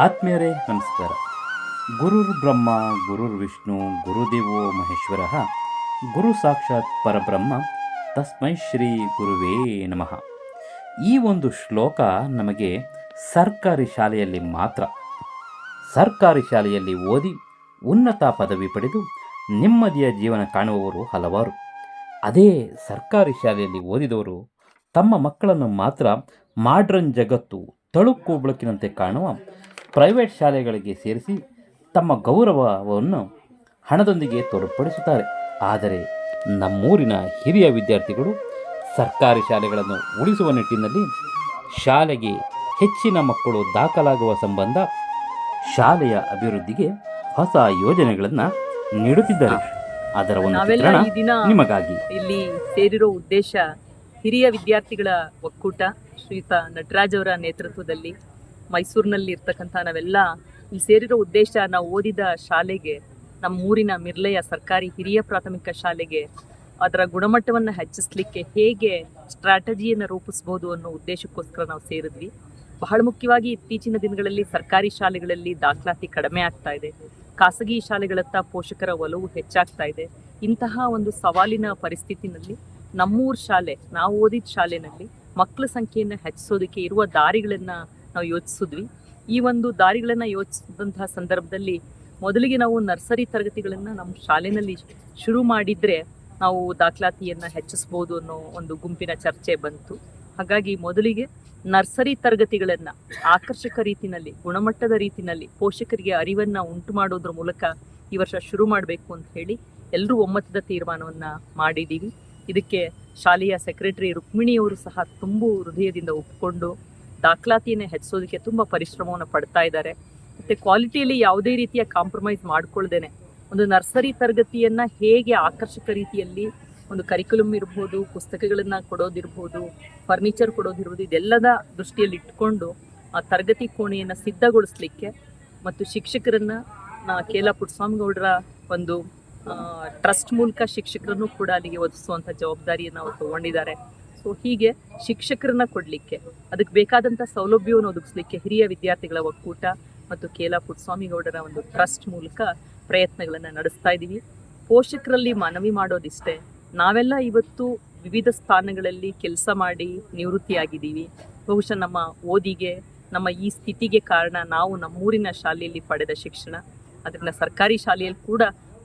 ಆತ್ಮೀಯರೇ ನಮಸ್ಕಾರ. ಗುರುರ್ ಬ್ರಹ್ಮ ಗುರುರ್ ವಿಷ್ಣು ಗುರುದೇವೋ ಮಹೇಶ್ವರ ಗುರು ಸಾಕ್ಷಾತ್ ಪರಬ್ರಹ್ಮ ತಸ್ಮೈ ಶ್ರೀ ಗುರುವೇ ನಮಃ. ಈ ಒಂದು ಶ್ಲೋಕ ನಮಗೆ ಸರ್ಕಾರಿ ಶಾಲೆಯಲ್ಲಿ ಮಾತ್ರ. ಸರ್ಕಾರಿ ಶಾಲೆಯಲ್ಲಿ ಓದಿ ಉನ್ನತ ಪದವಿ ಪಡೆದು ನೆಮ್ಮದಿಯ ಜೀವನ ಕಾಣುವವರು ಹಲವಾರು. ಅದೇ ಸರ್ಕಾರಿ ಶಾಲೆಯಲ್ಲಿ ಓದಿದವರು ತಮ್ಮ ಮಕ್ಕಳನ್ನು ಮಾತ್ರ ಮಾಡ್ರನ್ ಜಗತ್ತು ತಳುಕು ಬೆಳಕಿನಂತೆ ಕಾಣುವ ಪ್ರೈವೇಟ್ ಶಾಲೆಗಳಿಗೆ ಸೇರಿಸಿ ತಮ್ಮ ಗೌರವವನ್ನು ಹಣದೊಂದಿಗೆ ತೋರ್ಪಡಿಸುತ್ತಾರೆ. ಆದರೆ ನಮ್ಮೂರಿನ ಹಿರಿಯ ವಿದ್ಯಾರ್ಥಿಗಳು ಸರ್ಕಾರಿ ಶಾಲೆಗಳನ್ನು ಉಳಿಸುವ ನಿಟ್ಟಿನಲ್ಲಿ ಶಾಲೆಗೆ ಹೆಚ್ಚಿನ ಮಕ್ಕಳು ದಾಖಲಾಗುವ ಸಂಬಂಧ ಶಾಲೆಯ ಅಭಿವೃದ್ಧಿಗೆ ಹೊಸ ಯೋಜನೆಗಳನ್ನು ನೀಡುತ್ತಿದ್ದಾರೆ. ಅದರ ಒಂದು ಚಿತ್ರಣ ನಿಮಗಾಗಿ. ಇಲ್ಲಿ ಸೇರಿರೋ ಉದ್ದೇಶ ಹಿರಿಯ ವಿದ್ಯಾರ್ಥಿಗಳ ಒಕ್ಕೂಟ ಶ್ರೀಯುತ ನಟರಾಜ್ ಅವರ ನೇತೃತ್ವದಲ್ಲಿ ಮೈಸೂರಿನಲ್ಲಿ ಇರ್ತಕ್ಕಂಥ ನಾವೆಲ್ಲ ಇಲ್ಲಿ ಸೇರಿರೋ ಉದ್ದೇಶ ನಾವು ಓದಿದ ಶಾಲೆಗೆ, ನಮ್ಮ ಊರಿನ ಮಿರ್ಲೆಯ ಸರ್ಕಾರಿ ಹಿರಿಯ ಪ್ರಾಥಮಿಕ ಶಾಲೆಗೆ ಅದರ ಗುಣಮಟ್ಟವನ್ನು ಹೆಚ್ಚಿಸಲಿಕ್ಕೆ ಹೇಗೆ ಸ್ಟ್ರಾಟಜಿಯನ್ನು ರೂಪಿಸ್ಬೋದು ಅನ್ನೋ ಉದ್ದೇಶಕ್ಕೋಸ್ಕರ ನಾವು ಸೇರಿದ್ವಿ. ಬಹಳ ಮುಖ್ಯವಾಗಿ ಇತ್ತೀಚಿನ ದಿನಗಳಲ್ಲಿ ಸರ್ಕಾರಿ ಶಾಲೆಗಳಲ್ಲಿ ದಾಖಲಾತಿ ಕಡಿಮೆ ಆಗ್ತಾ ಇದೆ, ಖಾಸಗಿ ಶಾಲೆಗಳತ್ತ ಪೋಷಕರ ಒಲವು ಹೆಚ್ಚಾಗ್ತಾ ಇದೆ. ಇಂತಹ ಒಂದು ಸವಾಲಿನ ಪರಿಸ್ಥಿತಿನಲ್ಲಿ ನಮ್ಮೂರು ಶಾಲೆ, ನಾವು ಓದಿದ ಶಾಲೆಯಲ್ಲಿ ಮಕ್ಕಳ ಸಂಖ್ಯೆಯನ್ನು ಹೆಚ್ಚಿಸೋದಕ್ಕೆ ಇರುವ ದಾರಿಗಳನ್ನು ನಾವು ಯೋಚಿಸಿದ್ವಿ. ಈ ಒಂದು ದಾರಿಗಳನ್ನು ಯೋಚಿಸಿದಂತಹ ಸಂದರ್ಭದಲ್ಲಿ ಮೊದಲಿಗೆ ನಾವು ನರ್ಸರಿ ತರಗತಿಗಳನ್ನು ನಮ್ಮ ಶಾಲೆಯಲ್ಲಿ ಶುರು ಮಾಡಿದರೆ ನಾವು ದಾಖಲಾತಿಯನ್ನು ಹೆಚ್ಚಿಸ್ಬೋದು ಅನ್ನೋ ಒಂದು ಗುಂಪಿನ ಚರ್ಚೆ ಬಂತು. ಹಾಗಾಗಿ ಮೊದಲಿಗೆ ನರ್ಸರಿ ತರಗತಿಗಳನ್ನು ಆಕರ್ಷಕ ರೀತಿಯಲ್ಲಿ, ಗುಣಮಟ್ಟದ ರೀತಿಯಲ್ಲಿ ಪೋಷಕರಿಗೆ ಅರಿವನ್ನು ಉಂಟು ಮಾಡೋದ್ರ ಮೂಲಕ ಈ ವರ್ಷ ಶುರು ಮಾಡಬೇಕು ಅಂತ ಹೇಳಿ ಎಲ್ಲರೂ ಒಮ್ಮತದ ತೀರ್ಮಾನವನ್ನು ಮಾಡಿದ್ದೀವಿ. ಇದಕ್ಕೆ ಶಾಲೆಯ ಸೆಕ್ರೆಟರಿ ರುಕ್ಮಿಣಿಯವರು ಸಹ ತುಂಬು ಹೃದಯದಿಂದ ಒಪ್ಪಿಕೊಂಡು ದಾಖಲಾತಿಯನ್ನು ಹೆಚ್ಚಿಸೋದಕ್ಕೆ ತುಂಬ ಪರಿಶ್ರಮವನ್ನು ಪಡ್ತಾ ಇದ್ದಾರೆ. ಮತ್ತು ಕ್ವಾಲಿಟಿಯಲ್ಲಿ ಯಾವುದೇ ರೀತಿಯ ಕಾಂಪ್ರಮೈಸ್ ಮಾಡ್ಕೊಳ್ದೇನೆ ಒಂದು ನರ್ಸರಿ ತರಗತಿಯನ್ನು ಹೇಗೆ ಆಕರ್ಷಕ ರೀತಿಯಲ್ಲಿ ಒಂದು ಕರಿಕ್ಯುಲಮ್ ಇರ್ಬೋದು, ಪುಸ್ತಕಗಳನ್ನು ಕೊಡೋದಿರ್ಬೋದು, ಫರ್ನಿಚರ್ ಕೊಡೋದಿರ್ಬೋದು, ಇದೆಲ್ಲದ ದೃಷ್ಟಿಯಲ್ಲಿ ಇಟ್ಕೊಂಡು ಆ ತರಗತಿ ಕೋಣೆಯನ್ನು ಸಿದ್ಧಗೊಳಿಸ್ಲಿಕ್ಕೆ ಮತ್ತು ಶಿಕ್ಷಕರನ್ನು ಕೇಲ ಪುಟ್ಟಸ್ವಾಮಿಗೌಡರ ಒಂದು ಟ್ರಸ್ಟ್ ಮೂಲಕ ಶಿಕ್ಷಕರನ್ನು ಕೂಡ ಅಲ್ಲಿಗೆ ಒದಗಿಸುವಂಥ ಜವಾಬ್ದಾರಿಯನ್ನು ಅವರು ತಗೊಂಡಿದ್ದಾರೆ. ಸೊ ಹೀಗೆ ಶಿಕ್ಷಕರನ್ನ ಕೊಡಲಿಕ್ಕೆ, ಅದಕ್ಕೆ ಬೇಕಾದಂಥ ಸೌಲಭ್ಯವನ್ನು ಒದಗಿಸ್ಲಿಕ್ಕೆ ಹಿರಿಯ ವಿದ್ಯಾರ್ಥಿಗಳ ಒಕ್ಕೂಟ ಮತ್ತು ಕೇಲ ಪುಟ್ಟಸ್ವಾಮಿಗೌಡರ ಒಂದು ಟ್ರಸ್ಟ್ ಮೂಲಕ ಪ್ರಯತ್ನಗಳನ್ನು ನಡೆಸ್ತಾ ಇದ್ದೀವಿ. ಪೋಷಕರಲ್ಲಿ ಮನವಿ ಮಾಡೋದಿಷ್ಟೇ, ನಾವೆಲ್ಲ ಇವತ್ತು ವಿವಿಧ ಸ್ಥಾನಗಳಲ್ಲಿ ಕೆಲಸ ಮಾಡಿ ನಿವೃತ್ತಿಯಾಗಿದ್ದೀವಿ. ಬಹುಶಃ ನಮ್ಮ ಓದಿಗೆ, ನಮ್ಮ ಈ ಸ್ಥಿತಿಗೆ ಕಾರಣ ನಾವು ನಮ್ಮೂರಿನ ಶಾಲೆಯಲ್ಲಿ ಪಡೆದ ಶಿಕ್ಷಣ. ಅದರಿಂದ ಸರ್ಕಾರಿ ಶಾಲೆಯಲ್ಲಿ ಕೂಡ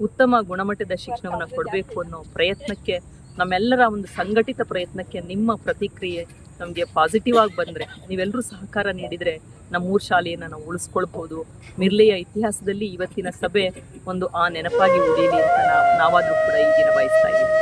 ಉತ್ತಮ ಗುಣಮಟ್ಟದ ಶಿಕ್ಷಣವನ್ನು ಕೊಡಬೇಕು ಅನ್ನೋ ಪ್ರಯತ್ನಕ್ಕೆ, ನಮ್ಮೆಲ್ಲರ ಒಂದು ಸಂಘಟಿತ ಪ್ರಯತ್ನಕ್ಕೆ ನಿಮ್ಮ ಪ್ರತಿಕ್ರಿಯೆ ನಮಗೆ ಪಾಸಿಟಿವ್ ಆಗಿ ಬಂದರೆ, ನೀವೆಲ್ಲರೂ ಸಹಕಾರ ನೀಡಿದರೆ ನಮ್ಮೂರು ಶಾಲೆಯನ್ನು ನಾವು ಉಳಿಸ್ಕೊಳ್ಬೋದು. ಮಿರ್ಲೆಯ ಇತಿಹಾಸದಲ್ಲಿ ಇವತ್ತಿನ ಸಭೆ ಒಂದು ಆ ನೆನಪಾಗಿ ಉಳಿಯಲಿ ಅಂತ ನಾವಾದರೂ ಕೂಡ ಈ ದಿನ ಬಯಸ್ತಾ ಇದ್ದೀವಿ.